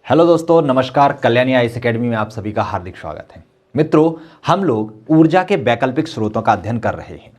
Hello दोस्तों, नमस्कार। Kalyani IAS academy में आप सभी का हार्दिक स्वागत है। मित्रों, हम लोग ऊर्जा के वैकल्पिक स्रोतों का अध्ययन कर रहे हैं।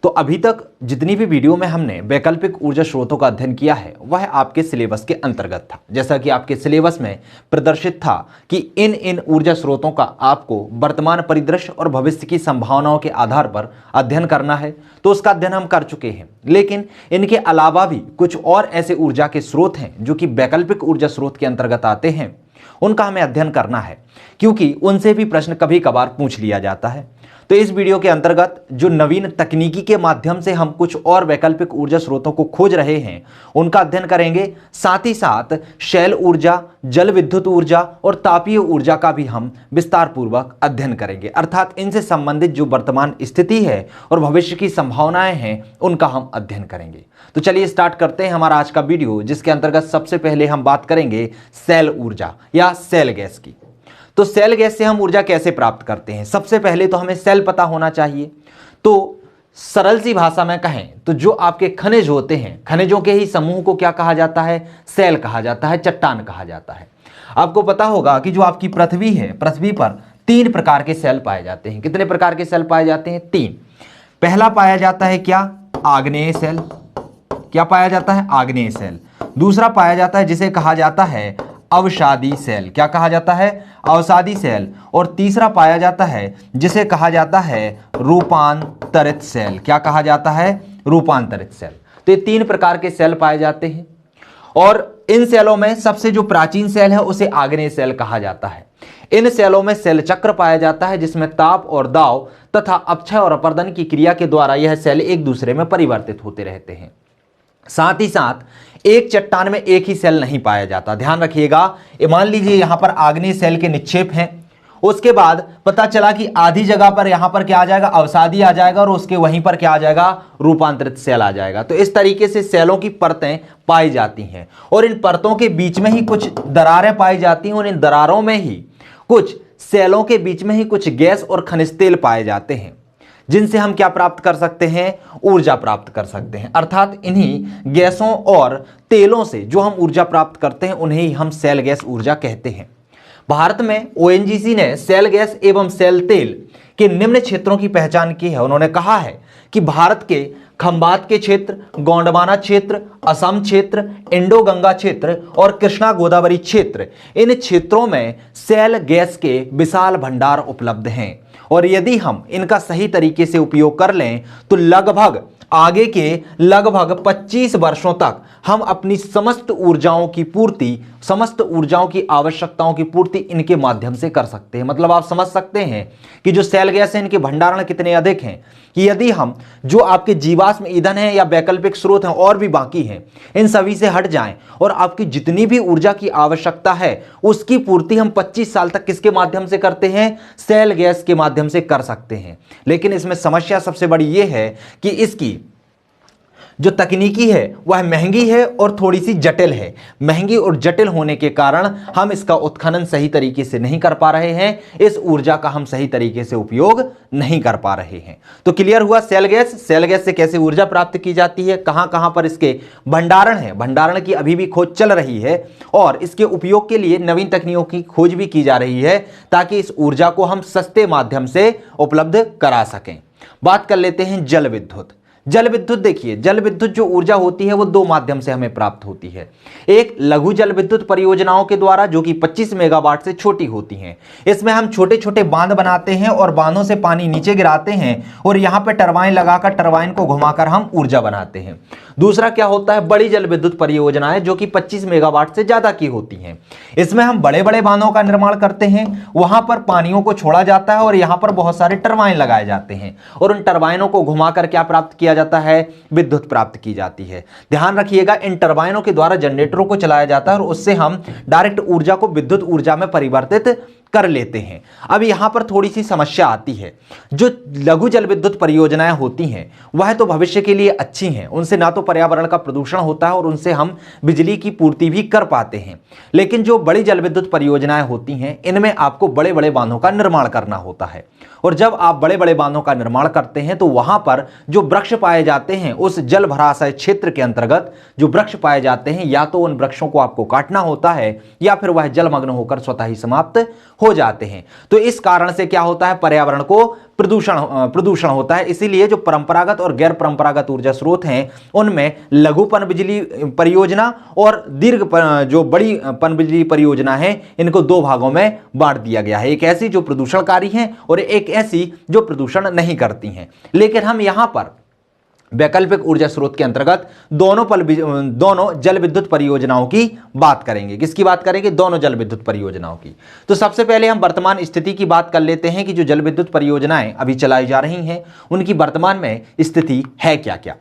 तो अभी तक जितनी भी वीडियो में हमने वैकल्पिक ऊर्जा स्रोतों का अध्ययन किया है वह आपके सिलेबस के अंतर्गत था। जैसा कि आपके सिलेबस में प्रदर्शित था कि इन ऊर्जा स्रोतों का आपको वर्तमान परिदृश्य और भविष्य की संभावनाओं के आधार पर अध्ययन करना है, तो उसका अध्ययन हम कर चुके हैं। लेकिन इनके अलावा भी कुछ और ऐसे ऊर्जा के स्रोत हैं जो कि वैकल्पिक ऊर्जा स्रोत के अंतर्गत आते हैं, उनका हमें अध्ययन करना है, क्योंकि उनसे भी प्रश्न कभी कभार पूछ लिया जाता है। तो इस वीडियो के अंतर्गत जो नवीन तकनीकी के माध्यम से हम कुछ और वैकल्पिक ऊर्जा स्रोतों को खोज रहे हैं उनका अध्ययन करेंगे। साथ ही साथ शैल ऊर्जा, जल विद्युत ऊर्जा और तापीय ऊर्जा का भी हम विस्तार पूर्वक अध्ययन करेंगे। अर्थात इनसे संबंधित जो वर्तमान स्थिति है और भविष्य की संभावनाएं हैं उनका हम अध्ययन करेंगे। तो चलिए स्टार्ट करते हैं हमारा आज का वीडियो, जिसके अंतर्गत सबसे पहले हम बात करेंगे शैल ऊर्जा या शैल गैस की। तो शैल गैस से हम ऊर्जा कैसे प्राप्त करते हैं? सबसे पहले तो हमें शैल पता होना चाहिए। तो सरल सी भाषा में कहें तो जो आपके खनिज होते हैं, खनिजों के ही समूह को क्या कहा जाता है? शैल कहा जाता है, चट्टान कहा जाता है। आपको पता होगा कि जो आपकी पृथ्वी है, पृथ्वी पर 3 प्रकार के शैल पाए जाते हैं। कितने प्रकार के शैल पाए जाते हैं? 3। पहला पाया जाता है क्या? आग्नेय शैल। क्या पाया जाता है? आग्नेय शैल। दूसरा पाया जाता है जिसे कहा जाता है अवसादी शैल। क्या कहा जाता है? अवसादी शैल। और तीसरा पाया जाता है जिसे कहा जाता है रूपांतरित शैल। क्या कहा जाता है? रूपांतरित शैल। तो ये 3 प्रकार के शैल पाए जाते हैं और इन शैलों में सबसे जो प्राचीन शैल है उसे आग्नेय शैल कहा जाता है। इन शैलों में शैल चक्र पाया जाता है, जिसमें ताप और दाव तथा अपक्षय और अपरदन की क्रिया के द्वारा यह शैल एक दूसरे में परिवर्तित होते रहते हैं। साथ ही साथ एक चट्टान में एक ही सेल नहीं पाया जाता। ध्यान रखिएगा, मान लीजिए यहां पर आग्नेय सेल के निक्षेप हैं, उसके बाद पता चला कि आधी जगह पर यहां पर क्या आ जाएगा? अवसादी आ जाएगा और उसके वहीं पर क्या आ जाएगा? रूपांतरित सेल आ जाएगा। तो इस तरीके से सेलों की परतें पाई जाती हैं और इन परतों के बीच में ही कुछ दरारें पाई जाती हैं और इन दरारों में ही कुछ सेलों के बीच में ही कुछ गैस और खनिज तेल पाए जाते हैं, जिनसे हम क्या प्राप्त कर सकते हैं? ऊर्जा प्राप्त कर सकते हैं। अर्थात इन्हीं गैसों और तेलों से जो हम ऊर्जा प्राप्त करते हैं उन्हें ही हम शैल गैस ऊर्जा कहते हैं। भारत में ओएनजीसी ने शैल गैस एवं शैल तेल के निम्न क्षेत्रों की पहचान की है। उन्होंने कहा है कि भारत के खंबात के क्षेत्र, गोंडवाना क्षेत्र, असम क्षेत्र, इंडो गंगा क्षेत्र और कृष्णा गोदावरी क्षेत्र, इन क्षेत्रों में शैल गैस के विशाल भंडार उपलब्ध हैं और यदि हम इनका सही तरीके से उपयोग कर लें तो लगभग आगे के लगभग 25 वर्षों तक हम अपनी समस्त ऊर्जाओं की पूर्ति, समस्त ऊर्जाओं की आवश्यकताओं की पूर्ति इनके माध्यम से कर सकते हैं। मतलब आप समझ सकते हैं कि जो शैल गैस है इनके भंडारण कितने अधिक हैं कि यदि हम जो आपके जीवाश्म ईंधन है या वैकल्पिक स्रोत हैं और भी बाकी हैं, इन सभी से हट जाएं और आपकी जितनी भी ऊर्जा की आवश्यकता है उसकी पूर्ति हम 25 साल तक किसके माध्यम से करते हैं? शैल गैस के माध्यम से कर सकते हैं। लेकिन इसमें समस्या सबसे बड़ी यह है कि इसकी जो तकनीकी है वह महंगी है और थोड़ी सी जटिल है। महंगी और जटिल होने के कारण हम इसका उत्खनन सही तरीके से नहीं कर पा रहे हैं, इस ऊर्जा का हम सही तरीके से उपयोग नहीं कर पा रहे हैं। तो क्लियर हुआ शैल गैस। शैल गैस से कैसे ऊर्जा प्राप्त की जाती है, कहां कहां पर इसके भंडारण है, भंडारण की अभी भी खोज चल रही है और इसके उपयोग के लिए नवीन तकनीकों की खोज भी की जा रही है ताकि इस ऊर्जा को हम सस्ते माध्यम से उपलब्ध करा सकें। बात कर लेते हैं जल विद्युत। जल विद्युत देखिए, जल विद्युत जो ऊर्जा होती है वो 2 माध्यम से हमें प्राप्त होती है। एक लघु जल विद्युत परियोजनाओं के द्वारा जो कि 25 मेगावाट से छोटी होती हैं। इसमें हम छोटे छोटे बांध बनाते हैं और बांधों से पानी नीचे गिराते हैं और यहां पर टरबाइन लगाकर टरबाइन को घुमाकर हम ऊर्जा बनाते हैं। दूसरा क्या होता है? बड़ी जल विद्युत परियोजनाएं जो कि 25 मेगावाट से ज्यादा की होती हैं। इसमें हम बड़े बड़े बांधों का निर्माण करते हैं, वहां पर पानियों को छोड़ा जाता है और यहां पर बहुत सारे टरबाइन लगाए जाते हैं और उन टरबाइनों को घुमाकर क्या प्राप्त किया जाता है? विद्युत प्राप्त की जाती है। ध्यान रखिएगा, इन टरबाइनों के द्वारा जनरेटरों को चलाया जाता है और उससे हम डायरेक्ट ऊर्जा को विद्युत ऊर्जा में परिवर्तित कर लेते हैं। अब यहां पर थोड़ी सी समस्या आती है। जो लघु जल विद्युत परियोजनाएं होती हैं वह तो भविष्य के लिए अच्छी हैं, उनसे ना तो पर्यावरण का प्रदूषण होता है और उनसे हम बिजली की पूर्ति भी कर पाते हैं। लेकिन जो बड़ी जल विद्युत परियोजनाएं होती हैं इनमें आपको बड़े बड़े बांधों का निर्माण करना होता है, और जब आप बड़े बड़े बांधों का निर्माण करते हैं तो वहां पर जो वृक्ष पाए जाते हैं उस जल भराशय क्षेत्र के अंतर्गत जो वृक्ष पाए जाते हैं या तो उन वृक्षों को आपको काटना होता है या फिर वह जलमग्न होकर स्वतः ही समाप्त हो जाते हैं। तो इस कारण से क्या होता है, पर्यावरण को प्रदूषण होता है। इसीलिए जो परंपरागत और गैर परंपरागत ऊर्जा स्रोत हैं उनमें लघु पनबिजली परियोजना और दीर्घ जो बड़ी पनबिजली परियोजना है इनको दो भागों में बांट दिया गया है। एक ऐसी जो प्रदूषणकारी है और एक ऐसी जो प्रदूषण नहीं करती हैं। लेकिन हम यहां पर वैकल्पिक ऊर्जा स्रोत के अंतर्गत दोनों जल विद्युत परियोजनाओं की बात करेंगे। किसकी बात करेंगे? दोनों जल विद्युत परियोजनाओं की। तो सबसे पहले हम वर्तमान स्थिति की बात कर लेते हैं कि जो जल विद्युत परियोजनाएं अभी चलाई जा रही हैं उनकी वर्तमान में स्थिति है क्या क्या।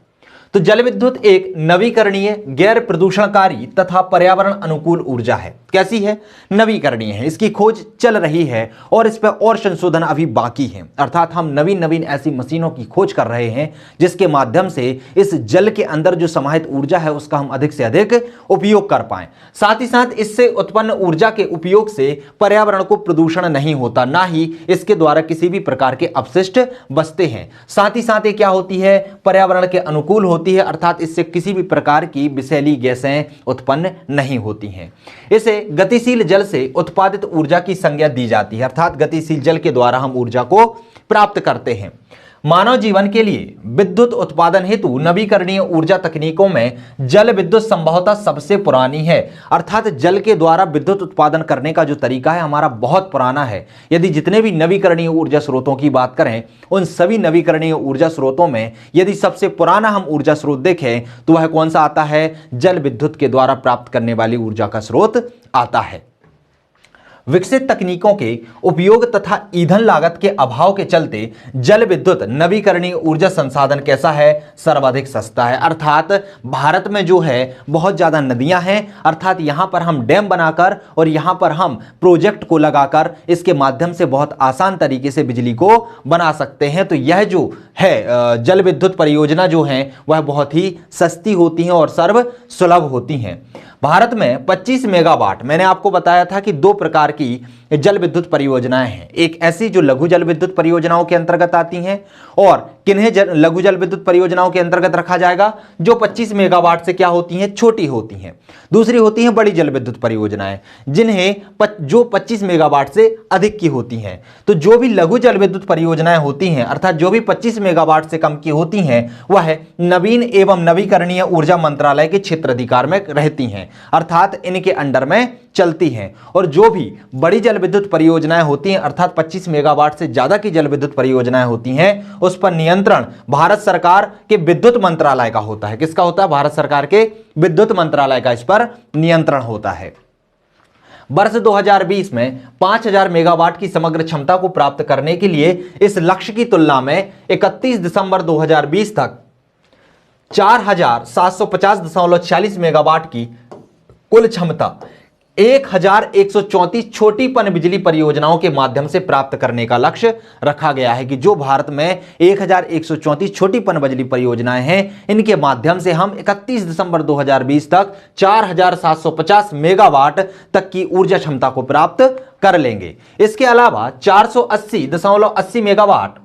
तो जल विद्युत एक नवीकरणीय, गैर प्रदूषणकारी तथा पर्यावरण अनुकूल ऊर्जा है। कैसी है? नवीकरणीय है। इसकी खोज चल रही है और इस पर और संशोधन अभी बाकी है। अर्थात हम नवीन नवीन ऐसी मशीनों की खोज कर रहे हैं जिसके माध्यम से इस जल के अंदर जो समाहित ऊर्जा है उसका हम अधिक से अधिक उपयोग कर पाएं। साथ ही साथ इससे उत्पन्न ऊर्जा के उपयोग से पर्यावरण को प्रदूषण नहीं होता, ना ही इसके द्वारा किसी भी प्रकार के अपशिष्ट बचते हैं। साथ ही साथ ये क्या होती है? पर्यावरण के अनुकूल होती है, अर्थात इससे किसी भी प्रकार की विषैली गैसें उत्पन्न नहीं होती हैं। इसे गतिशील जल से उत्पादित ऊर्जा की संज्ञा दी जाती है, अर्थात गतिशील जल के द्वारा हम ऊर्जा को प्राप्त करते हैं। मानव जीवन के लिए विद्युत उत्पादन हेतु नवीकरणीय ऊर्जा तकनीकों में जल विद्युत संभवतः सबसे पुरानी है। अर्थात जल के द्वारा विद्युत उत्पादन करने का जो तरीका है हमारा बहुत पुराना है। यदि जितने भी नवीकरणीय ऊर्जा स्रोतों की बात करें उन सभी नवीकरणीय ऊर्जा स्रोतों में यदि सबसे पुराना हम ऊर्जा स्रोत देखें तो वह कौन सा आता है? जल विद्युत के द्वारा प्राप्त करने वाली ऊर्जा का स्रोत आता है। विकसित तकनीकों के उपयोग तथा ईंधन लागत के अभाव के चलते जल विद्युत नवीकरणीय ऊर्जा संसाधन कैसा है? सर्वाधिक सस्ता है। अर्थात भारत में जो है बहुत ज्यादा नदियां हैं, अर्थात यहां पर हम डैम बनाकर और यहां पर हम प्रोजेक्ट को लगाकर इसके माध्यम से बहुत आसान तरीके से बिजली को बना सकते हैं। तो यह जो है जल विद्युत परियोजना जो है वह बहुत ही सस्ती होती हैं और सर्व सुलभ होती हैं। भारत में 25 मेगावाट, मैंने आपको बताया था कि दो प्रकार की जल विद्युत परियोजनाएं हैं। एक ऐसी जो लघु जल विद्युत परियोजनाओं के अंतर्गत आती हैं, और किन्हें लघु जल विद्युत परियोजनाओं के अंतर्गत रखा जाएगा? जो 25 मेगावाट से क्या होती हैं? छोटी होती हैं। दूसरी होती हैं बड़ी जल विद्युत परियोजनाएं जिन्हें जो 25 मेगावाट से अधिक की होती हैं। तो जो भी लघु जल विद्युत परियोजनाएं होती हैं अर्थात जो भी 25 मेगावाट से कम की होती हैं वह नवीन एवं नवीकरणीय ऊर्जा मंत्रालय के क्षेत्राधिकार में रहती हैं, अर्थात इनके अंडर में चलती हैं। और जो भी बड़ी जल विद्युत परियोजनाएं होती हैं अर्थात 25 मेगावाट से ज्यादा की जल विद्युत परियोजनाएं होती हैं उस पर नियंत्रण भारत सरकार के विद्युत मंत्रालय का होता है। किसका होता है? भारत सरकार के विद्युत मंत्रालय का इस पर नियंत्रण होता है। वर्ष 2020 में 5000 मेगावाट की समग्र क्षमता को प्राप्त करने के लिए इस लक्ष्य की तुलना में 31 दिसंबर 2020 तक 4750.46 मेगावाट की कुल क्षमता 1134 छोटी पनबिजली परियोजनाओं के माध्यम से प्राप्त करने का लक्ष्य रखा गया है कि जो भारत में 1134 छोटी पनबिजली परियोजनाएं हैं इनके माध्यम से हम 31 दिसंबर 2020 तक 4750 मेगावाट तक की ऊर्जा क्षमता को प्राप्त कर लेंगे। इसके अलावा 480.80 मेगावाट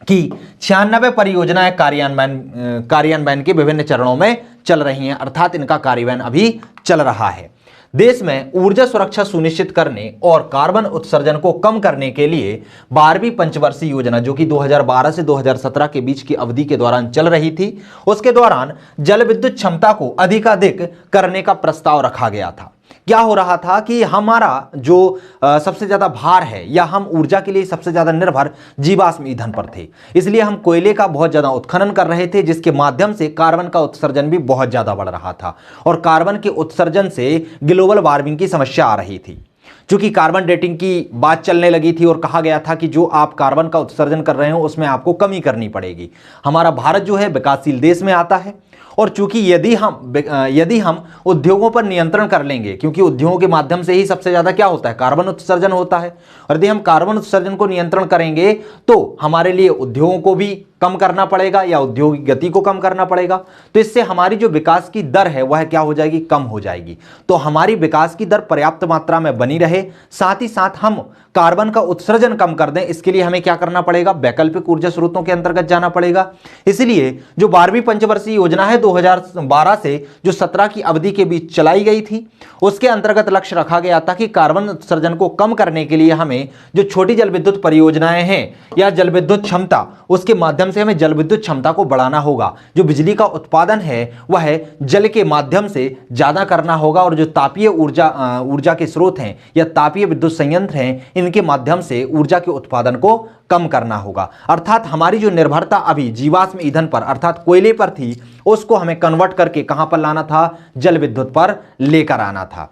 की 96 परियोजनाएं कार्यान्वयन के विभिन्न चरणों में चल रही हैं, अर्थात इनका कार्यान्वयन अभी चल रहा है। देश में ऊर्जा सुरक्षा सुनिश्चित करने और कार्बन उत्सर्जन को कम करने के लिए 12वीं पंचवर्षीय योजना जो कि 2012 से 2017 के बीच की अवधि के दौरान चल रही थी उसके दौरान जल विद्युत क्षमता को अधिकाधिक करने का प्रस्ताव रखा गया था। क्या हो रहा था कि हमारा जो सबसे ज्यादा भार है या हम ऊर्जा के लिए सबसे ज्यादा निर्भर जीवाश्म ईंधन पर थे, इसलिए हम कोयले का बहुत ज्यादा उत्खनन कर रहे थे जिसके माध्यम से कार्बन का उत्सर्जन भी बहुत ज्यादा बढ़ रहा था और कार्बन के उत्सर्जन से ग्लोबल वार्मिंग की समस्या आ रही थी। चूंकि कार्बन डेटिंग की बात चलने लगी थी और कहा गया था कि जो आप कार्बन का उत्सर्जन कर रहे हो उसमें आपको कमी करनी पड़ेगी। हमारा भारत जो है विकासशील देश में आता है और चूंकि यदि हम उद्योगों पर नियंत्रण कर लेंगे, क्योंकि उद्योगों के माध्यम से ही सबसे ज्यादा क्या होता है, कार्बन उत्सर्जन होता है, और यदि हम कार्बन उत्सर्जन को नियंत्रण करेंगे तो हमारे लिए उद्योगों को भी कम करना पड़ेगा या उद्योग की गति को कम करना पड़ेगा। तो इससे हमारी जो विकास की दर है वह क्या हो जाएगी, कम हो जाएगी। तो हमारी विकास की दर पर्याप्त मात्रा में बनी रहे, साथ ही साथ हम कार्बन का उत्सर्जन कम कर दें, इसके लिए हमें क्या करना पड़ेगा, वैकल्पिक ऊर्जा स्रोतों के अंतर्गत जाना पड़ेगा। इसलिए जो 12वीं पंचवर्षीय योजना है 2012 से जो 17 की अवधि के बीच चलाई गई थी, उसके अंतर्गत लक्ष्य रखा गया था कि कार्बन उत्सर्जन को कम करने के लिए हमें जो छोटी जल विद्युत परियोजनाएं हैं या जल विद्युत क्षमता, उसके माध्यम से हमें जल विद्युत क्षमता को बढ़ाना होगा। जो बिजली का उत्पादन है वह जल के माध्यम से ज्यादा करना होगा और जो तापीय ऊर्जा के स्रोत हैं या तापीय विद्युत संयंत्र हैं, इनके माध्यम से ऊर्जा के उत्पादन को कम करना होगा। अर्थात हमारी जो निर्भरता अभी जीवाश्म ईंधन पर अर्थात कोयले पर थी, उसको हमें कन्वर्ट करके कहां पर लाना था, जल विद्युत पर लेकर आना था।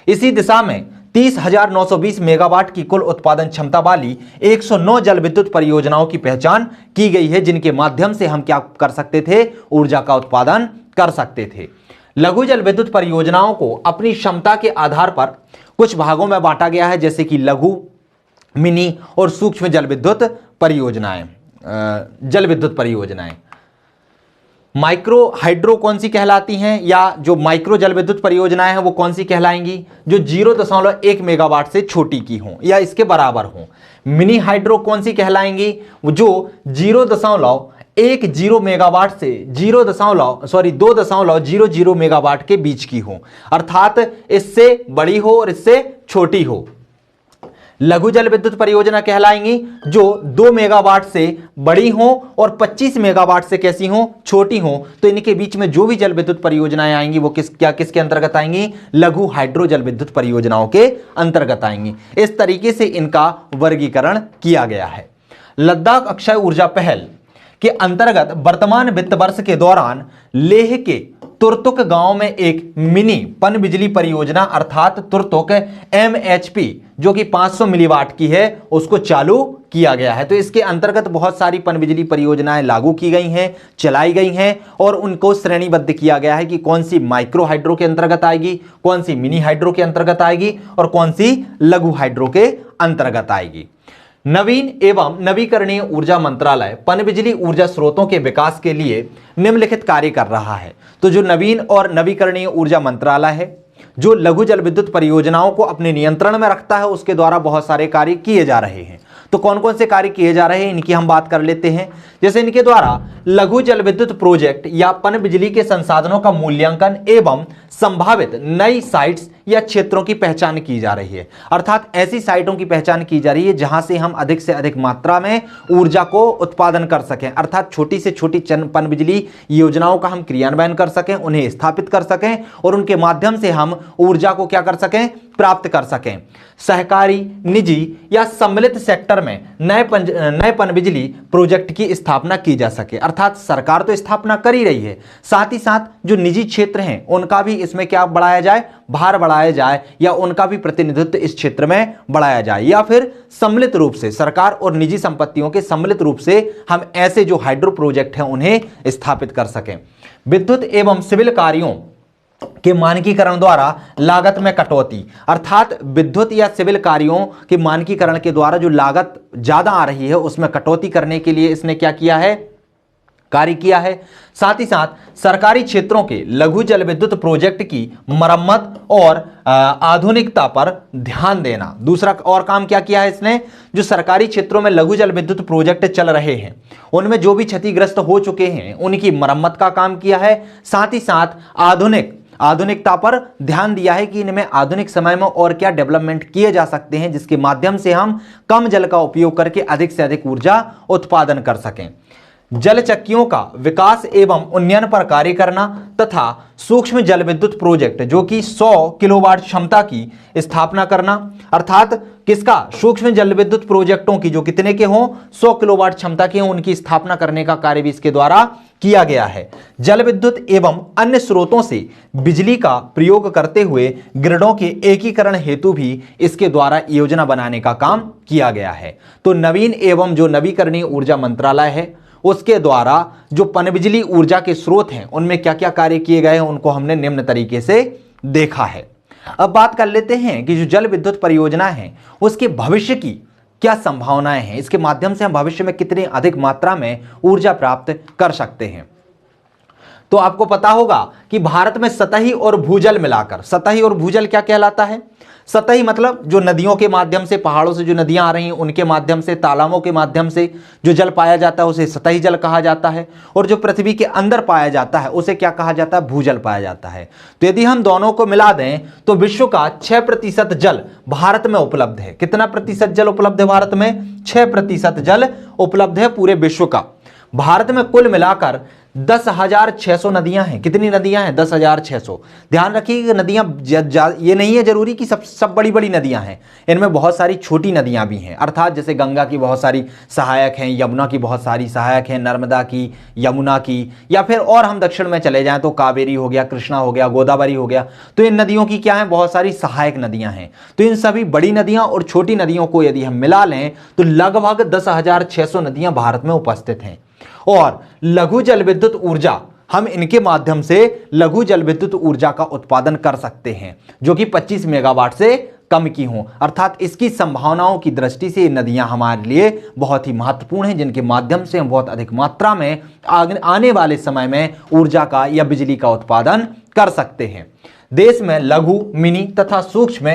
इसी दिशा में 30,920 मेगावाट की कुल उत्पादन क्षमता वाली 109 जल विद्युत परियोजनाओं की पहचान की गई है, जिनके माध्यम से हम क्या कर सकते थे, ऊर्जा का उत्पादन कर सकते थे। लघु जल विद्युत परियोजनाओं को अपनी क्षमता के आधार पर कुछ भागों में बांटा गया है, जैसे कि लघु, मिनी और सूक्ष्म जल विद्युत परियोजनाएं। माइक्रो हाइड्रो कौन सी कहलाती हैं, या जो माइक्रो जल विद्युत परियोजनाएं हैं वो कौन सी कहलाएंगी, जो 0.1 मेगावाट से छोटी की हों या इसके बराबर हों। मिनी हाइड्रो कौन सी कहलाएंगी, जो 0.10 मेगावाट से 2.00 मेगावाट के बीच की हो, अर्थात इससे बड़ी हो और इससे छोटी हो। लघु जल विद्युत परियोजना कहलाएंगी जो 2 मेगावाट से बड़ी हो और 25 मेगावाट से कैसी हो, छोटी हो। तो इनके बीच में जो भी जल विद्युत परियोजनाएं आएंगी वो किसके अंतर्गत आएंगी, लघु हाइड्रो जल विद्युत परियोजनाओं के अंतर्गत आएंगी। इस तरीके से इनका वर्गीकरण किया गया है। लद्दाख अक्षय ऊर्जा पहल के अंतर्गत वर्तमान वित्त वर्ष के दौरान लेह के तुर्तुक गांव में एक मिनी पन बिजली परियोजना अर्थात तुर्तुक MHP जो कि 500 मिलीवाट की है, उसको चालू किया गया है। तो इसके अंतर्गत बहुत सारी पन बिजली परियोजनाएं लागू की गई हैं, चलाई गई हैं और उनको श्रेणीबद्ध किया गया है कि कौन सी माइक्रो हाइड्रो के अंतर्गत आएगी, कौन सी मिनी हाइड्रो के अंतर्गत आएगी और कौन सी लघु हाइड्रो के अंतर्गत आएगी। नवीन एवं नवीकरणीय ऊर्जा मंत्रालय पनबिजली ऊर्जा स्रोतों के विकास के लिए निम्नलिखित कार्य कर रहा है। तो जो नवीन और नवीकरणीय ऊर्जा मंत्रालय है, जो लघु जल विद्युत परियोजनाओं को अपने नियंत्रण में रखता है, उसके द्वारा बहुत सारे कार्य किए जा रहे हैं। तो कौन कौन से कार्य किए जा रहे हैं इनकी हम बात कर लेते हैं। जैसे इनके द्वारा लघु जल विद्युत प्रोजेक्ट या पन बिजली के संसाधनों का मूल्यांकन एवं संभावित नई साइट्स या क्षेत्रों की पहचान की जा रही है। अर्थात ऐसी साइटों की पहचान की जा रही है जहां से हम अधिक से अधिक मात्रा में ऊर्जा को उत्पादन कर सकें, अर्थात छोटी से छोटी पन बिजली योजनाओं का हम क्रियान्वयन कर सकें, उन्हें स्थापित कर सकें और उनके माध्यम से हम ऊर्जा को क्या कर सकें, प्राप्त कर सकें। सहकारी, निजी या सम्मिलित सेक्टर में नए पन बिजली प्रोजेक्ट की स्थापना की जा सके। अर्थात सरकार तो स्थापना कर ही रही है, साथ ही साथ जो निजी क्षेत्र हैं उनका भी इसमें क्या बढ़ाया जाए, भार बढ़ाया जाए या उनका भी प्रतिनिधित्व इस क्षेत्र में बढ़ाया जाए, या फिर सम्मिलित रूप से सरकार और निजी संपत्तियों के सम्मिलित रूप से हम ऐसे जो हाइड्रो प्रोजेक्ट हैं उन्हें स्थापित कर सकें। विद्युत एवं सिविल कार्यों के मानकीकरण द्वारा लागत में कटौती, अर्थात विद्युत या सिविल कार्यों के मानकीकरण के द्वारा जो लागत ज्यादा आ रही है उसमें कटौती करने के लिए इसने क्या किया है, कार्य किया है। साथ ही साथ सरकारी क्षेत्रों के लघु जल विद्युत प्रोजेक्ट की मरम्मत और आधुनिकता पर ध्यान देना। दूसरा और काम क्या किया है इसने, जो सरकारी क्षेत्रों में लघु जल विद्युत प्रोजेक्ट चल रहे हैं उनमें जो भी क्षतिग्रस्त हो चुके हैं उनकी मरम्मत का काम किया है। साथ ही साथ आधुनिकता पर ध्यान दिया है कि इनमें आधुनिक समय में और क्या डेवलपमेंट किए जा सकते हैं जिसके माध्यम से हम कम जल का उपयोग करके अधिक से अधिक ऊर्जा उत्पादन कर सकें। जल चक्कियों का विकास एवं उन्नयन पर कार्य करना तथा सूक्ष्म जल विद्युत प्रोजेक्ट जो कि 100 किलोवाट क्षमता की स्थापना करना, अर्थात किसका, सूक्ष्म जल विद्युत प्रोजेक्टों की जो कितने के हों, 100 किलोवाट क्षमता के हों, उनकी स्थापना करने का कार्य भी इसके द्वारा किया गया है। जल विद्युत एवं अन्य स्रोतों से बिजली का प्रयोग करते हुए ग्रिडों के एकीकरण हेतु भी इसके द्वारा योजना बनाने का काम किया गया है। तो नवीन एवं जो नवीकरणीय ऊर्जा मंत्रालय है उसके द्वारा जो पनबिजली ऊर्जा के स्रोत हैं उनमें क्या क्या कार्य किए गए हैं उनको हमने निम्न तरीके से देखा है। अब बात कर लेते हैं कि जो जल विद्युत परियोजना है उसके भविष्य की क्या संभावनाएं हैं, इसके माध्यम से हम भविष्य में कितनी अधिक मात्रा में ऊर्जा प्राप्त कर सकते हैं। तो आपको पता होगा कि भारत में सतही और भूजल मिलाकर, सतही और भूजल क्या कहलाता है? सतही मतलब जो नदियों के माध्यम से, पहाड़ों से जो नदियां आ रही हैं उनके माध्यम से, तालाबों के माध्यम से जो जल पाया जाता है उसे सतही जल कहा जाता है, और जो पृथ्वी के अंदर पाया जाता है उसे क्या कहा जाता है? भूजल पाया जाता है। तो यदि हम दोनों को मिला दें तो विश्व का 6% जल भारत में उपलब्ध है। कितना प्रतिशत जल उपलब्ध है भारत में? 6% जल उपलब्ध है पूरे विश्व का। भारत में कुल मिलाकर 10,600 नदियां हैं। कितनी नदियां हैं? 10,600। ध्यान रखिए कि नदियां ये नहीं है जरूरी कि सब बड़ी बड़ी नदियां हैं, इनमें बहुत सारी छोटी नदियां भी हैं। अर्थात जैसे गंगा की बहुत सारी सहायक हैं, यमुना की बहुत सारी सहायक हैं, नर्मदा की, यमुना की, या फिर और हम दक्षिण में चले जाएं तो कावेरी हो गया, कृष्णा हो गया, गोदावरी हो गया। तो इन नदियों की क्या है? बहुत सारी सहायक नदियां हैं। तो इन सभी बड़ी नदियां और छोटी नदियों को यदि हम मिला लें तो लगभग 10,600 नदियां भारत में उपस्थित हैं। और लघु जल विद्युत ऊर्जा, हम इनके माध्यम से लघु जल विद्युत ऊर्जा का उत्पादन कर सकते हैं जो कि 25 मेगावाट से कम की हों। अर्थात इसकी संभावनाओं की दृष्टि से ये नदियां हमारे लिए बहुत ही महत्वपूर्ण हैं, जिनके माध्यम से हम बहुत अधिक मात्रा में आने वाले समय में ऊर्जा का या बिजली का उत्पादन कर सकते हैं। देश में लघु, मिनी तथा सूक्ष्म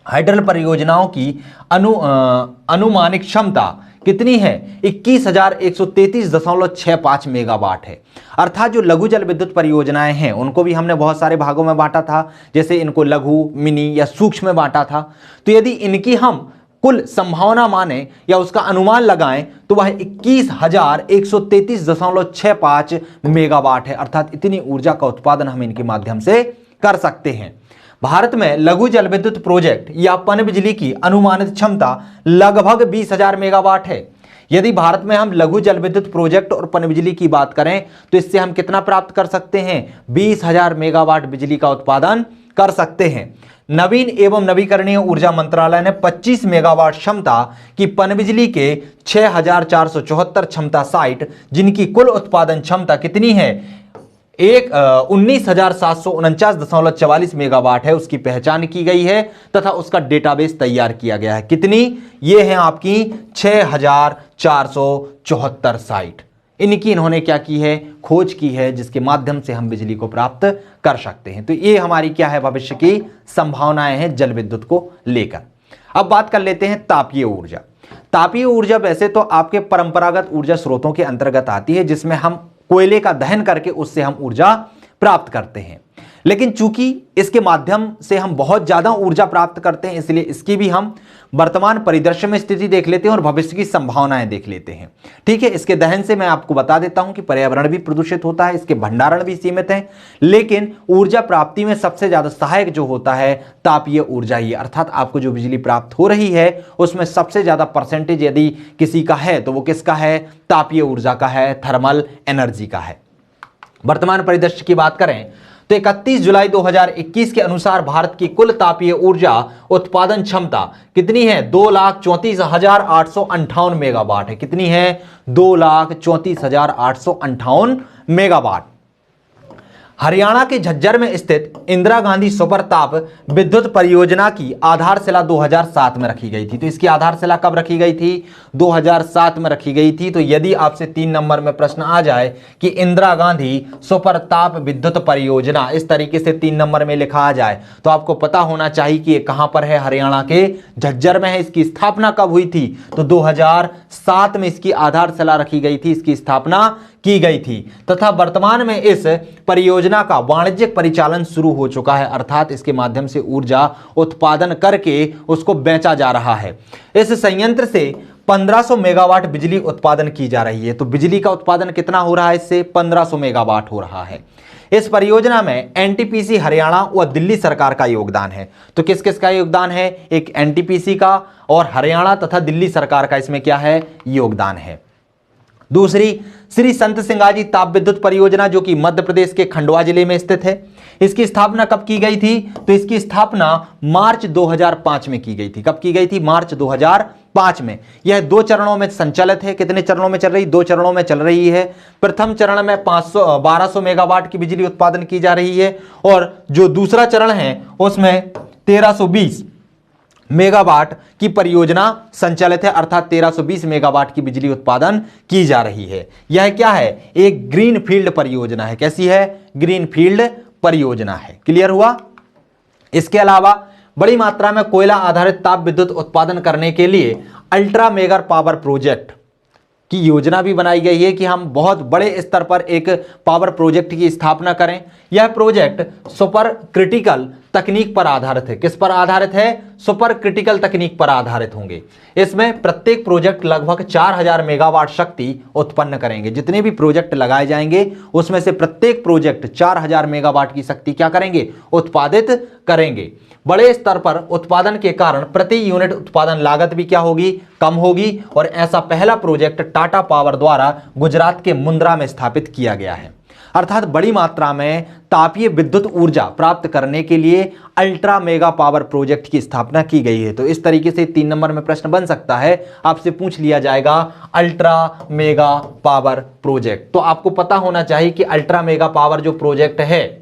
हाइडल परियोजनाओं की अनुमानिक क्षमता कितनी है? 21,133.65 मेगावाट है। अर्थात जो लघु जल विद्युत परियोजनाएं हैं उनको भी हमने बहुत सारे भागों में बांटा था, जैसे इनको लघु, मिनी या सूक्ष्म में बांटा था। तो यदि इनकी हम कुल संभावना माने या उसका अनुमान लगाएं तो वह 21,133.65 मेगावाट है। अर्थात इतनी ऊर्जा का उत्पादन हम इनके माध्यम से कर सकते हैं। भारत में लघु जल विद्युत प्रोजेक्ट या पनबिजली की अनुमानित क्षमता लगभग 20,000 मेगावाट है। यदि भारत में हम लघु जल विद्युत प्रोजेक्ट और पनबिजली की बात करें तो इससे हम कितना प्राप्त कर सकते हैं? 20,000 मेगावाट बिजली का उत्पादन कर सकते हैं। नवीन एवं नवीकरणीय ऊर्जा मंत्रालय ने 25 मेगावाट क्षमता की पनबिजली के 6,474 क्षमता साइट, जिनकी कुल उत्पादन क्षमता कितनी है? 19,749.44 मेगावाट है, उसकी पहचान की गई है तथा उसका डेटाबेस तैयार किया गया है। कितनी? ये है आपकी 6,474 साइट। इनकी इन्होंने क्या की है? खोज की है, जिसके माध्यम से हम बिजली को प्राप्त कर सकते हैं। तो ये हमारी क्या है? भविष्य की संभावनाएं हैं जल विद्युत को लेकर। अब बात कर लेते हैं तापीय ऊर्जा। तापीय ऊर्जा वैसे तो आपके परंपरागत ऊर्जा स्रोतों के अंतर्गत आती है, जिसमें हम कोयले का दहन करके उससे हम ऊर्जा प्राप्त करते हैं। लेकिन चूंकि इसके माध्यम से हम बहुत ज्यादा ऊर्जा प्राप्त करते हैं, इसलिए इसकी भी हम वर्तमान परिदृश्य में स्थिति देख लेते हैं और भविष्य की संभावनाएं देख लेते हैं। ठीक है, इसके दहन से मैं आपको बता देता हूं कि पर्यावरण भी प्रदूषित होता है, इसके भंडारण भी सीमित है, लेकिन ऊर्जा प्राप्ति में सबसे ज्यादा सहायक जो होता है तापीय ऊर्जा ही। अर्थात आपको जो बिजली प्राप्त हो रही है उसमें सबसे ज्यादा परसेंटेज यदि किसी का है तो वो किसका है? तापीय ऊर्जा का है, थर्मल एनर्जी का है। वर्तमान परिदृश्य की बात करें तो 31 जुलाई 2021 के अनुसार भारत की कुल तापीय ऊर्जा उत्पादन क्षमता कितनी है? 2,34,858 मेगावाट है। कितनी है? 2,34,858 मेगावाट। हरियाणा के झज्जर में स्थित इंदिरा गांधी सुपर ताप विद्युत परियोजना की आधारशिला 2007 में रखी गई थी। तो इसकी आधारशिला कब रखी गई थी? 2007 में रखी गई थी। तो यदि आपसे 3 नंबर में प्रश्न आ जाए कि इंदिरा गांधी सुपर ताप विद्युत परियोजना, इस तरीके से 3 नंबर में लिखा आ जाए तो आपको पता होना चाहिए कि ये कहां पर है? हरियाणा के झज्जर में है। इसकी स्थापना कब हुई थी? तो 2007 में इसकी आधारशिला रखी गई थी, इसकी स्थापना की गई थी तथा वर्तमान में इस परियोजना का वाणिज्यिक परिचालन शुरू हो चुका है। अर्थात इसके माध्यम से ऊर्जा उत्पादन करके उसको बेचा जा रहा है। इस संयंत्र से 1500 मेगावाट बिजली उत्पादन की जा रही है। तो बिजली का उत्पादन कितना हो रहा है इससे? 1500 मेगावाट हो रहा है। इस परियोजना में एनटीपीसी हरियाणा व दिल्ली सरकार का योगदान है। तो किस किस का योगदान है? एक एनटीपीसी का और हरियाणा तथा दिल्ली सरकार का इसमें क्या है? योगदान है। दूसरी श्री संत सिंगाजी ताप विद्युत परियोजना जो कि मध्य प्रदेश के खंडवा जिले में स्थित है। इसकी स्थापना कब की गई थी? तो इसकी स्थापना मार्च 2005 में की गई थी। कब की गई थी? मार्च 2005 में। यह 2 चरणों में संचालित है। कितने चरणों में चल रही? 2 चरणों में चल रही है। प्रथम चरण में 1200 मेगावाट की बिजली उत्पादन की जा रही है और जो दूसरा चरण है उसमें 1320 मेगावाट की परियोजना संचालित है, अर्थात 1320 मेगावाट की बिजली उत्पादन की जा रही है। यह क्या है? एक ग्रीन फील्ड परियोजना है। कैसी है? ग्रीन फील्ड परियोजना है। क्लियर हुआ? इसके अलावा बड़ी मात्रा में कोयला आधारित ताप विद्युत उत्पादन करने के लिए अल्ट्रा मेगा पावर प्रोजेक्ट की योजना भी बनाई गई है कि हम बहुत बड़े स्तर पर एक पावर प्रोजेक्ट की स्थापना करें। यह प्रोजेक्ट सुपर क्रिटिकल तकनीक पर आधारित है। किस पर आधारित है? सुपर क्रिटिकल तकनीक पर आधारित होंगे। इसमें प्रत्येक प्रोजेक्ट लगभग 4000 मेगावाट शक्ति उत्पन्न करेंगे। जितने भी प्रोजेक्ट लगाए जाएंगे उसमें से प्रत्येक प्रोजेक्ट 4000 मेगावाट की शक्ति क्या करेंगे? उत्पादित करेंगे। बड़े स्तर पर उत्पादन के कारण प्रति यूनिट उत्पादन लागत भी क्या होगी? कम होगी। और ऐसा पहला प्रोजेक्ट टाटा पावर द्वारा गुजरात के मुंद्रा में स्थापित किया गया है। अर्थात बड़ी मात्रा में तापीय विद्युत ऊर्जा प्राप्त करने के लिए अल्ट्रा मेगा पावर प्रोजेक्ट की स्थापना की गई है। तो इस तरीके से 3 नंबर में प्रश्न बन सकता है, आपसे पूछ लिया जाएगा अल्ट्रा मेगा पावर प्रोजेक्ट। तो आपको पता होना चाहिए कि अल्ट्रा मेगा पावर जो प्रोजेक्ट है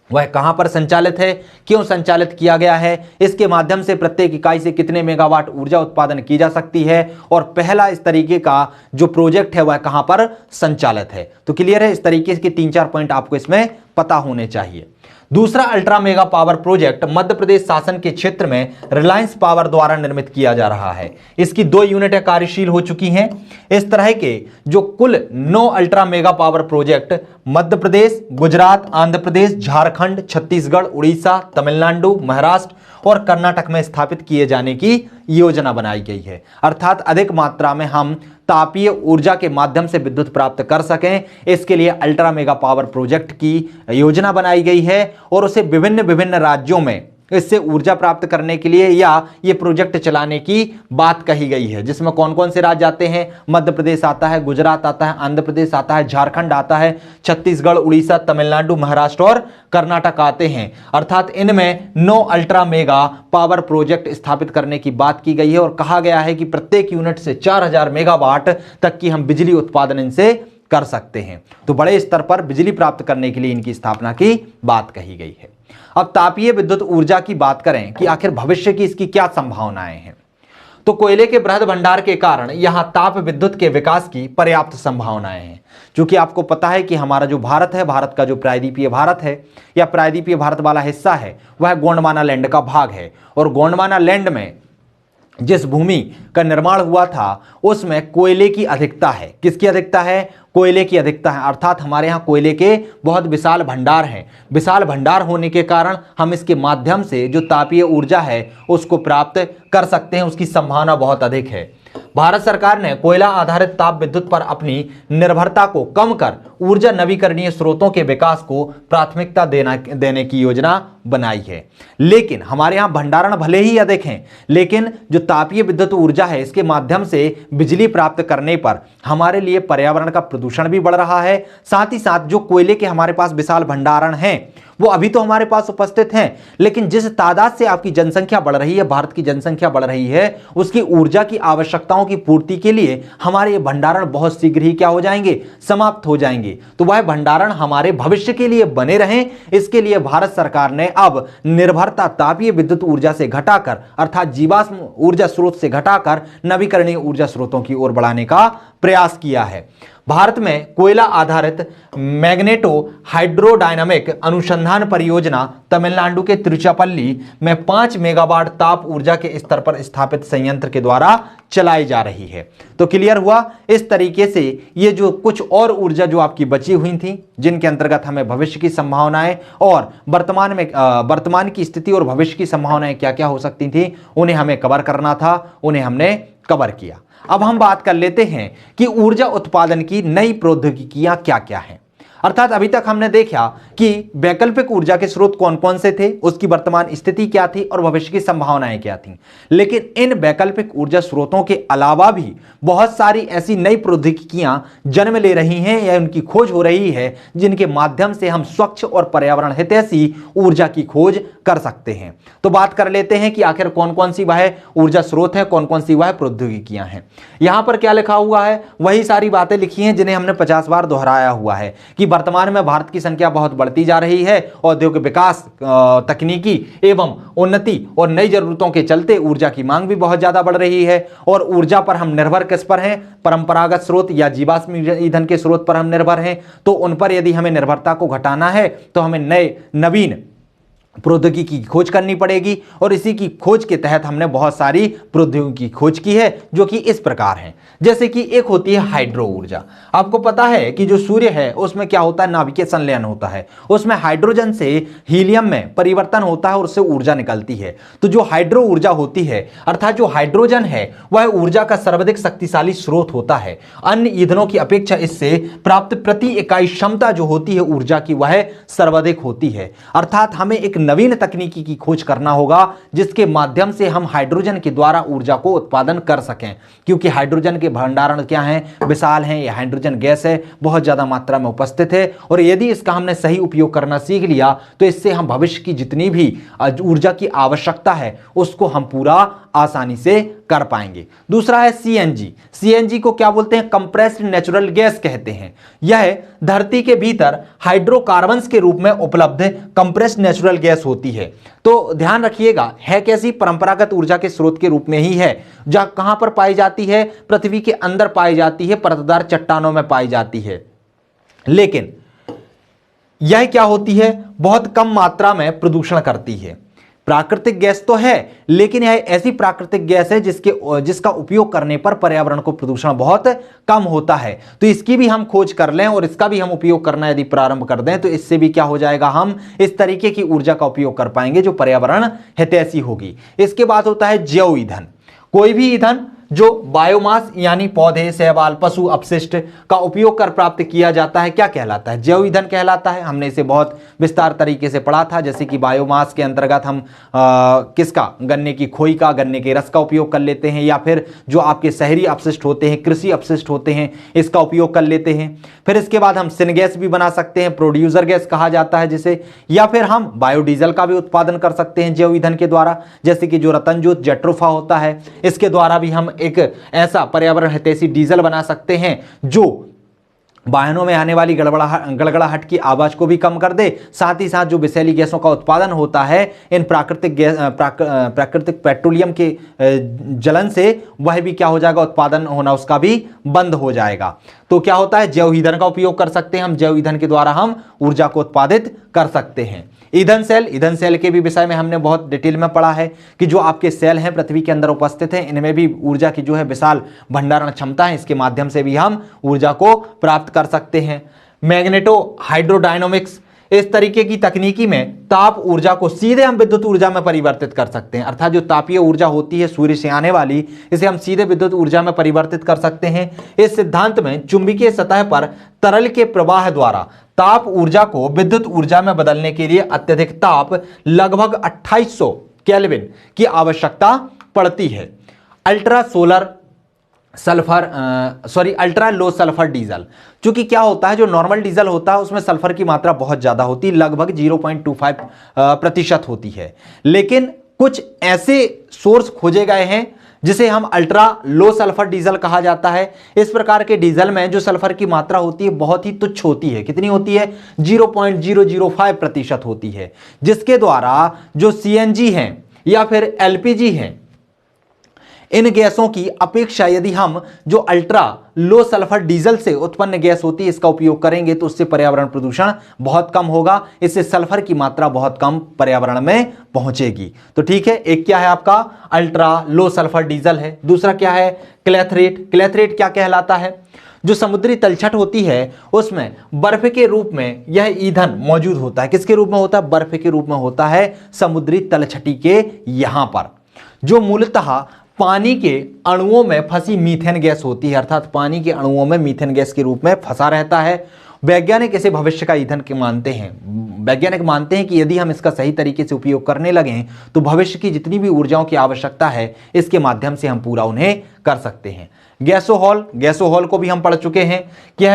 वह कहां पर संचालित है, क्यों संचालित किया गया है, इसके माध्यम से प्रत्येक इकाई से कितने मेगावाट ऊर्जा उत्पादन की जा सकती है और पहला इस तरीके का जो प्रोजेक्ट है वह कहां पर संचालित है। तो क्लियर है? इस तरीके के 3-4 पॉइंट आपको इसमें पता होने चाहिए। दूसरा ultra mega power project Madhya Pradesh शासन के क्षेत्र में रिलायंस पावर द्वारा निर्मित किया जा रहा है। इसकी 2 यूनिटें कार्यशील हो चुकी हैं। इस तरह के जो कुल 9 ultra mega power project Madhya Pradesh, Gujarat, Andhra Pradesh, Jharkhand, Chhattisgarh, Orissa, Tamil Nadu, Maharashtra और कर्नाटक में स्थापित किए जाने की योजना बनाई गई है। अर्थात अधिक मात्रा में हम तापीय ऊर्जा के माध्यम से विद्युत प्राप्त कर सकें, इसके लिए अल्ट्रा मेगा पावर प्रोजेक्ट की योजना बनाई गई है और उसे विभिन्न विभिन्न राज्यों में इससे ऊर्जा प्राप्त करने के लिए या ये प्रोजेक्ट चलाने की बात कही गई है। जिसमें कौन कौन से राज्य आते हैं? मध्य प्रदेश आता है, गुजरात आता है, आंध्र प्रदेश आता है, झारखंड आता है, छत्तीसगढ़, उड़ीसा, तमिलनाडु, महाराष्ट्र और कर्नाटक आते हैं। अर्थात इनमें 9 अल्ट्रा मेगा पावर प्रोजेक्ट स्थापित करने की बात की गई है और कहा गया है कि प्रत्येक यूनिट से 4000 मेगावाट तक की हम बिजली उत्पादन इनसे कर सकते हैं। तो बड़े स्तर पर बिजली प्राप्त करने के लिए इनकी स्थापना की बात कही गई है। अब तापीय विद्युत ऊर्जा की बात करें कि आखिर भविष्य की इसकी क्या संभावनाएं हैं, तो कोयले के बृहद भंडार के कारण यहां ताप विद्युत के विकास की पर्याप्त संभावनाएं हैं। क्योंकि आपको पता है कि हमारा जो भारत है, भारत का जो प्रायद्वीपीय भारत है या प्रायद्वीपीय भारत वाला हिस्सा है वह गोंडवाना लैंड का भाग है और गोंडवाना लैंड में जिस भूमि का निर्माण हुआ था उसमें कोयले की अधिकता है। किसकी अधिकता है? कोयले की अधिकता है। अर्थात हमारे यहाँ कोयले के बहुत विशाल भंडार हैं। विशाल भंडार होने के कारण हम इसके माध्यम से जो तापीय ऊर्जा है उसको प्राप्त कर सकते हैं, उसकी संभावना बहुत अधिक है। भारत सरकार ने कोयला आधारित ताप विद्युत पर अपनी निर्भरता को कम कर ऊर्जा नवीकरणीय स्रोतों के विकास को प्राथमिकता देने की योजना बनाई है। लेकिन हमारे यहाँ भंडारण भले ही अधिक हैं, लेकिन जो तापीय विद्युत ऊर्जा है इसके माध्यम से बिजली प्राप्त करने पर हमारे लिए पर्यावरण का प्रदूषण भी बढ़ रहा है। साथ ही साथ जो कोयले के हमारे पास विशाल भंडारण हैं वो अभी तो हमारे पास उपस्थित हैं, लेकिन जिस तादाद से आपकी जनसंख्या बढ़ रही है, भारत की जनसंख्या बढ़ रही है, उसकी ऊर्जा की आवश्यकताओं की पूर्ति के लिए हमारे ये भंडारण बहुत शीघ्र ही क्या हो जाएंगे? समाप्त हो जाएंगे। तो वह भंडारण हमारे भविष्य के लिए बने रहें, इसके लिए भारत सरकार ने अब निर्भरता तापीय विद्युत ऊर्जा से घटाकर अर्थात जीवाश्म ऊर्जा स्रोत से घटाकर नवीकरणीय ऊर्जा स्रोतों की ओर बढ़ाने का प्रयास किया है। भारत में कोयला आधारित मैग्नेटो हाइड्रोडायनामिक अनुसंधान परियोजना तमिलनाडु के तिरुचिरापल्ली में 5 मेगावाट ताप ऊर्जा के स्तर पर स्थापित संयंत्र के द्वारा चलाई जा रही है। तो क्लियर हुआ? इस तरीके से ये जो कुछ और ऊर्जा जो आपकी बची हुई थी, जिनके अंतर्गत हमें भविष्य की संभावनाएं और वर्तमान की स्थिति और भविष्य की संभावनाएं क्या क्या हो सकती थी, उन्हें हमें कवर करना था, उन्हें हमने कवर किया। अब हम बात कर लेते हैं कि ऊर्जा उत्पादन की नई प्रौद्योगिकियां क्या क्या हैं। अर्थात अभी तक हमने देखा कि वैकल्पिक ऊर्जा के स्रोत कौन कौन से थे, उसकी वर्तमान स्थिति क्या थी और भविष्य की संभावनाएं क्या थी। लेकिन इन वैकल्पिक ऊर्जा स्रोतों के अलावा भी बहुत सारी ऐसी नई प्रौद्योगिकियां जन्म ले रही हैं या उनकी खोज हो रही है, जिनके माध्यम से हम स्वच्छ और पर्यावरण हितैषी ऊर्जा की खोज कर सकते हैं। तो बात कर लेते हैं कि आखिर कौन कौन सी वह ऊर्जा स्रोत है, कौन कौन सी वह प्रौद्योगिकियां हैं। यहां पर क्या लिखा हुआ है, वही सारी बातें लिखी हैं जिन्हें हमने 50 बार दोहराया हुआ है कि वर्तमान में भारत की संख्या बहुत बढ़ती जा रही है। औद्योगिक विकास, तकनीकी एवं उन्नति और नई जरूरतों के चलते ऊर्जा की मांग भी बहुत ज्यादा बढ़ रही है। और ऊर्जा पर हम निर्भर किस पर हैं, परंपरागत स्रोत या जीवाश्म ईंधन के स्रोत पर हम निर्भर हैं। तो उन पर यदि हमें निर्भरता को घटाना है तो हमें नए नवीन प्रौद्योगिकी की खोज करनी पड़ेगी। और इसी की खोज के तहत हमने बहुत सारी प्रौद्योगिकी की खोज की है, जो कि इस प्रकार हैं। जैसे कि एक होती है हाइड्रो ऊर्जा। आपको पता है कि जो सूर्य है उसमें क्या होता है, नाभिकीय संलयन होता है, उसमें हाइड्रोजन से हीलियम में परिवर्तन होता है और उससे ऊर्जा निकलती है। तो जो हाइड्रो ऊर्जा होती है, अर्थात जो हाइड्रोजन है, वह ऊर्जा का सर्वाधिक शक्तिशाली स्रोत होता है। अन्य ईंधनों की अपेक्षा इससे प्राप्त प्रति इकाई क्षमता जो होती है ऊर्जा की, वह सर्वाधिक होती है। अर्थात हमें एक नवीन तकनीकी की खोज करना होगा जिसके माध्यम से हम हाइड्रोजन के द्वारा ऊर्जा को उत्पादन कर सकें, क्योंकि हाइड्रोजन के भंडारण क्या हैं, विशाल हैं। यह हाइड्रोजन गैस है, बहुत ज्यादा मात्रा में उपस्थित है। और यदि इसका हमने सही उपयोग करना सीख लिया तो इससे हम भविष्य की जितनी भी ऊर्जा की आवश्यकता है उसको हम पूरा आसानी से कर पाएंगे। दूसरा है सीएनजी। सीएनजी को क्या बोलते हैं, कंप्रेस्ड नेचुरल गैस कहते हैं। यह धरती के भीतर हाइड्रोकार्बन्स के रूप में उपलब्ध कंप्रेस्ड नेचुरल गैस होती है। तो ध्यान रखिएगा, है कैसी, परंपरागत ऊर्जा के स्रोत के रूप में ही है। जहां कहां पर पाई जाती है, पृथ्वी के अंदर पाई जाती है, परतदार चट्टानों में पाई जाती है। लेकिन यह क्या होती है, बहुत कम मात्रा में प्रदूषण करती है। प्राकृतिक गैस तो है, लेकिन यह ऐसी प्राकृतिक गैस है जिसका उपयोग करने पर पर्यावरण को प्रदूषण बहुत कम होता है। तो इसकी भी हम खोज कर लें और इसका भी हम उपयोग करना यदि प्रारंभ कर दें तो इससे भी क्या हो जाएगा, हम इस तरीके की ऊर्जा का उपयोग कर पाएंगे जो पर्यावरण हितैषी होगी। इसके बाद होता है जैव ईंधन। कोई भी ईंधन जो बायोमास यानी पौधे, शैवाल, पशु अपशिष्ट का उपयोग कर प्राप्त किया जाता है क्या कहलाता है, जैव ईंधन कहलाता है। हमने इसे बहुत विस्तार तरीके से पढ़ा था। जैसे कि बायोमास के अंतर्गत हम किसका, गन्ने की खोई का, गन्ने के रस का उपयोग कर लेते हैं, या फिर जो आपके शहरी अपशिष्ट होते हैं, कृषि अपशिष्ट होते हैं, इसका उपयोग कर लेते हैं। फिर इसके बाद हम सिनगैस भी बना सकते हैं, प्रोड्यूसर गैस कहा जाता है जिसे, या फिर हम बायोडीजल का भी उत्पादन कर सकते हैं जैव ईंधन के द्वारा। जैसे कि जो रतनजोत जेट्रोफा होता है, इसके द्वारा भी हम एक ऐसा पर्यावरण हितैषी डीजल बना सकते हैं जो वाहनों में आने वाली गड़गड़ाहट की आवाज को भी कम कर दे। साथ ही साथ जो विषैली गैसों का उत्पादन होता है इन प्राकृतिक पेट्रोलियम के जलन से, वह भी क्या हो जाएगा, उत्पादन होना उसका भी बंद हो जाएगा। तो क्या होता है, जैव ईंधन का उपयोग कर सकते हैं हम। जैव ईंधन के द्वारा हम ऊर्जा को उत्पादित कर सकते हैं। ईंधन सेल के भी विषय में हमने बहुत डिटेल में पढ़ा है कि जो आपके सेल हैं पृथ्वी के अंदर उपस्थित हैं, इनमें भी ऊर्जा की जो है विशाल भंडारण क्षमता है। इसके माध्यम से भी हम ऊर्जा को प्राप्त कर सकते हैं। मैग्नेटो हाइड्रोडायनामिक्स, इस तरीके की तकनीकी में ताप ऊर्जा को सीधे हम विद्युत ऊर्जा में परिवर्तित कर सकते हैं। अर्थात जो तापीय ऊर्जा होती है सूर्य से आने वाली, इसे हम सीधे विद्युत ऊर्जा में परिवर्तित कर सकते हैं। इस सिद्धांत में चुंबकीय सतह पर तरल के प्रवाह द्वारा ताप ऊर्जा को विद्युत ऊर्जा में बदलने के लिए अत्यधिक ताप, लगभग 2800 केल्विन की आवश्यकता पड़ती है। अल्ट्रा लो सल्फर डीजल, चूंकि क्या होता है, जो नॉर्मल डीजल होता है उसमें सल्फर की मात्रा बहुत ज्यादा होती है, लगभग 0.25% होती है। लेकिन कुछ ऐसे सोर्स खोजे गए हैं जिसे हम अल्ट्रा लो सल्फर डीजल कहा जाता है। इस प्रकार के डीजल में जो सल्फर की मात्रा होती है बहुत ही तुच्छ होती है। कितनी होती है, 0.005% होती है, जिसके द्वारा जो सीएनजी हैं या फिर एलपीजी हैं, इन गैसों की अपेक्षा यदि हम जो अल्ट्रा लो सल्फर डीजल से उत्पन्न गैस होती है इसका उपयोग करेंगे तो उससे पर्यावरण प्रदूषण बहुत कम होगा। इससे सल्फर की मात्रा बहुत कम पर्यावरण में पहुंचेगी। तो ठीक है, एक क्या है आपका अल्ट्रा लो सल्फर डीजल है। दूसरा क्या है, क्लेथरेट क्या कहलाता है, जो समुद्री तलछट होती है उसमें बर्फ के रूप में यह ईंधन मौजूद होता है। किसके रूप में होता है, बर्फ के रूप में होता है समुद्री तलछटी के यहां पर, जो मूलतः पानी के अणुओं में फंसी मीथेन गैस होती है। अर्थात पानी के अणुओं में मीथेन गैस के रूप में फंसा रहता है वैज्ञानिक इसे भविष्य का ईंधन के मानते हैं। वैज्ञानिक मानते हैं कि यदि हम इसका सही तरीके से उपयोग करने लगे तो भविष्य की जितनी भी ऊर्जाओं की आवश्यकता है इसके माध्यम से हम पूरा उन्हें कर सकते हैं। गैसोहॉल को भी हम पढ़ चुके हैं कि यह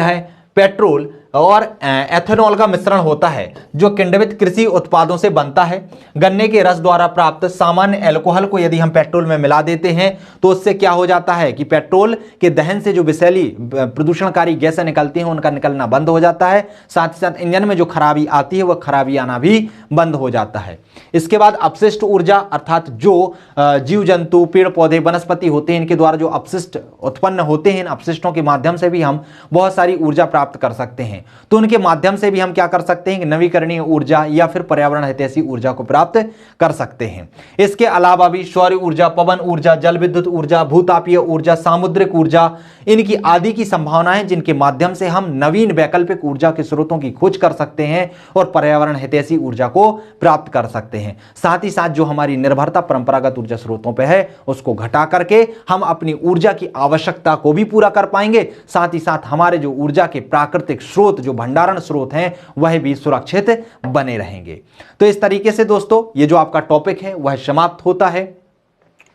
है पेट्रोल और एथेनॉल का मिश्रण होता है जो किण्वित कृषि उत्पादों से बनता है। गन्ने के रस द्वारा प्राप्त सामान्य अल्कोहल को यदि हम पेट्रोल में मिला देते हैं तो उससे क्या हो जाता है कि पेट्रोल के दहन से जो विषैली प्रदूषणकारी गैसें निकलती हैं उनका निकलना बंद हो जाता है। साथ ही साथ इंजन में जो खराबी आती है वह खराबी आना भी बंद हो जाता है। इसके बाद अपशिष्ट ऊर्जा अर्थात जो जीव जंतु पेड़ पौधे वनस्पति होते हैं इनके द्वारा जो अपशिष्ट उत्पन्न होते हैं इन अपशिष्टों के माध्यम से भी हम बहुत सारी ऊर्जा प्राप्त कर सकते हैं। तो उनके माध्यम से भी हम क्या कर सकते हैं कि नवीकरणीय ऊर्जा या फिर पर्यावरण हितैषी ऊर्जा को प्राप्त कर सकते हैं। इसके अलावा भी सौर ऊर्जा, पवन ऊर्जा, जल विद्युत ऊर्जा, भूतापीय ऊर्जा, सामुद्रिक ऊर्जा इनकी आदि की संभावनाएं जिनके माध्यम से हम नवीन वैकल्पिक ऊर्जा के स्रोतों की खोज कर सकते हैं और पर्यावरण हितैषी ऊर्जा को प्राप्त कर सकते हैं। साथ ही साथ जो हमारी निर्भरता परंपरागत ऊर्जा स्रोतों पर है उसको घटा करके हम अपनी ऊर्जा की आवश्यकता को भी पूरा कर पाएंगे। साथ ही साथ हमारे जो ऊर्जा के प्राकृतिक स्रोत जो भंडारण स्रोत हैं वह भी सुरक्षित बने रहेंगे। तो इस तरीके से दोस्तों ये जो आपका टॉपिक है वह समाप्त होता है।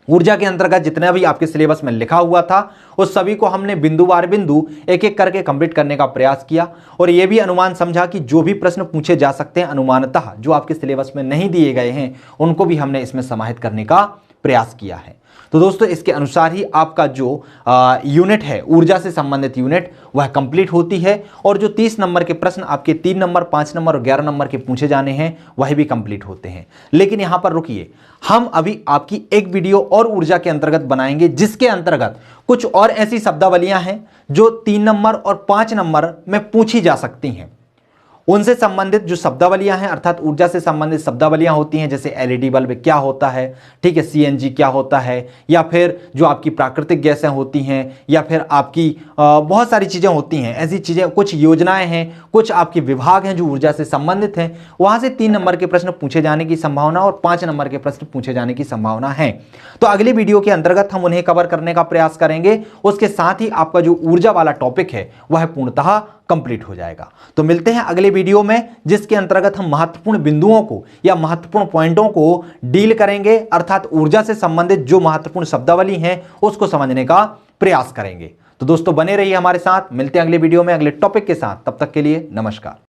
ऊर्जा के अंतर्गत जितना भी आपके सिलेबस में लिखा हुआ था उस सभी को हमने बिंदुवार बिंदु एक एक करके कंप्लीट करने का प्रयास किया और यह भी अनुमान समझा कि जो भी प्रश्न पूछे जा सकते हैं अनुमानतः जो आपके सिलेबस में नहीं दिए गए हैं उनको भी हमने इसमें समाहित करने का प्रयास किया है। तो दोस्तों इसके अनुसार ही आपका जो यूनिट है ऊर्जा से संबंधित यूनिट वह कंप्लीट होती है और जो 30 नंबर के प्रश्न आपके 3 नंबर 5 नंबर और 11 नंबर के पूछे जाने हैं वह भी कंप्लीट होते हैं। लेकिन यहां पर रुकिए, हम अभी आपकी एक वीडियो और ऊर्जा के अंतर्गत बनाएंगे जिसके अंतर्गत कुछ और ऐसी शब्दावलियां हैं जो 3 नंबर और 5 नंबर में पूछी जा सकती हैं। उनसे संबंधित जो शब्दावलियां हैं अर्थात ऊर्जा से संबंधित शब्दावलियां होती हैं जैसे एलईडी बल्ब क्या होता है, ठीक है, सीएनजी क्या होता है, या फिर जो आपकी प्राकृतिक गैसें होती हैं, या फिर आपकी बहुत सारी चीज़ें होती हैं। ऐसी चीज़ें कुछ योजनाएं हैं, कुछ आपके विभाग हैं जो ऊर्जा से संबंधित हैं, वहां से 3 नंबर के प्रश्न पूछे जाने की संभावना और 5 नंबर के प्रश्न पूछे जाने की संभावना है। तो अगली वीडियो के अंतर्गत हम उन्हें कवर करने का प्रयास करेंगे। उसके साथ ही आपका जो ऊर्जा वाला टॉपिक है वह पूर्णतः कंप्लीट हो जाएगा। तो मिलते हैं अगले वीडियो में जिसके अंतर्गत हम महत्वपूर्ण बिंदुओं को या महत्वपूर्ण पॉइंटों को डील करेंगे अर्थात ऊर्जा से संबंधित जो महत्वपूर्ण शब्दावली हैं उसको समझने का प्रयास करेंगे। तो दोस्तों बने रहिए हमारे साथ, मिलते हैं अगले वीडियो में अगले टॉपिक के साथ। तब तक के लिए नमस्कार।